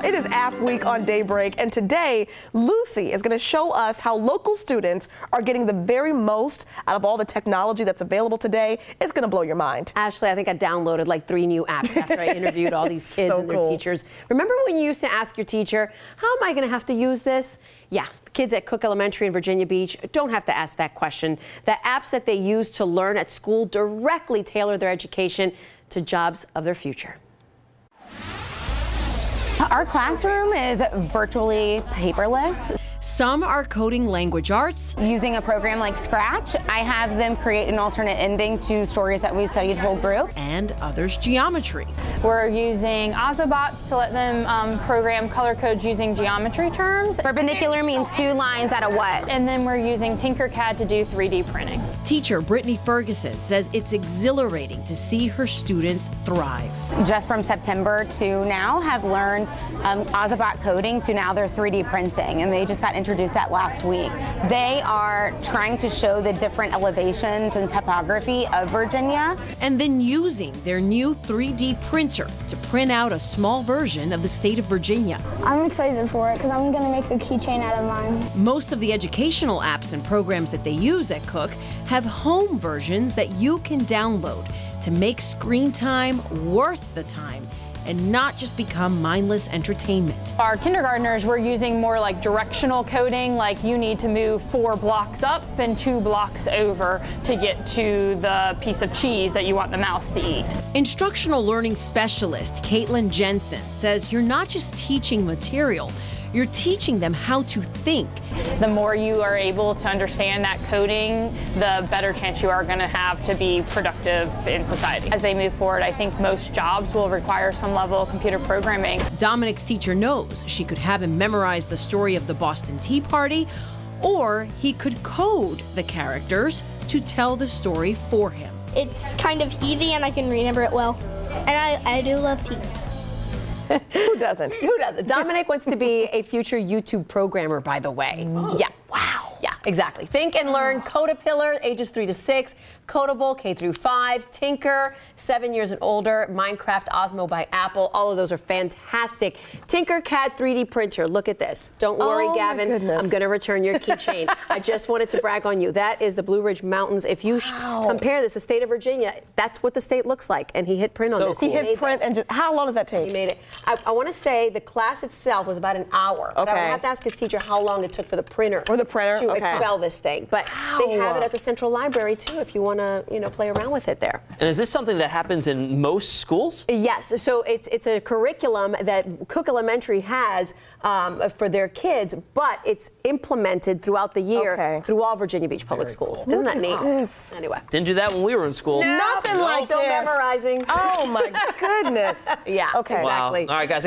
It is App Week on Daybreak, and today Lucy is going to show us how local students are getting the very most out of all the technology that's available today. It's going to blow your mind. Ashley, I think I downloaded like 3 new apps after I interviewed all these kids and their teachers. Remember when you used to ask your teacher, how am I going to have to use this? Yeah, the kids at Cook Elementary in Virginia Beach don't have to ask that question. The apps that they use to learn at school directly tailor their education to jobs of their future. Our classroom is virtually paperless. Some are coding language arts. Using a program like Scratch, I have them create an alternate ending to stories that we studied whole group. And others geometry. We're using Ozobots to let them program color codes using geometry terms. Perpendicular means 2 lines at a what? And then we're using Tinkercad to do 3D printing. Teacher Brittany Ferguson says it's exhilarating to see her students thrive. Just from September to now have learned Ozobot coding to now they're 3D printing, and they just got introduced that last week. They are trying to show the different elevations and topography of Virginia. And then using their new 3D printer to print out a small version of the state of Virginia. I'm excited for it because I'm going to make a keychain out of mine. Most of the educational apps and programs that they use at Cook have home versions that you can download to make screen time worth the time and not just become mindless entertainment. Our kindergartners, we're using more like directional coding, like you need to move 4 blocks up and 2 blocks over to get to the piece of cheese that you want the mouse to eat. Instructional learning specialist Caitlin Jensen says you're not just teaching material, you're teaching them how to think. The more you are able to understand that coding, the better chance you are going to have to be productive in society. As they move forward, I think most jobs will require some level of computer programming. Dominic's teacher knows she could have him memorize the story of the Boston Tea Party, or he could code the characters to tell the story for him. It's kind of easy and I can remember it well. And I do love tea. Who doesn't? Who doesn't? Dominic wants to be a future YouTube programmer, by the way. Yeah. Wow. Yeah, exactly. Think and learn. Codapillar, ages 3 to 6. Codable, K through 5. Tinker, 7 years and older. Minecraft Osmo by Apple. All of those are fantastic. Tinkercad 3D printer. Look at this. Don't worry, Gavin. I'm going to return your keychain. I just wanted to brag on you. That is the Blue Ridge Mountains. If you compare this to the state of Virginia, that's what the state looks like. And he hit print on this. He hit print, and just, how long does that take? He made it. I want to say the class itself was about an hour. Okay. But I would have to ask his teacher how long it took for the printer. Or the printer to expel this thing. But they have it at the Central Library too if you want to, play around with it there. And is this something that happens in most schools? Yes. So it's a curriculum that Cook Elementary has for their kids, but it's implemented throughout the year through all Virginia Beach public schools. Cool. Isn't that neat? Yes. Anyway. Didn't do that when we were in school. Nothing like this. memorizing. Oh my goodness. Yeah. Okay. Wow. Exactly. All right, guys.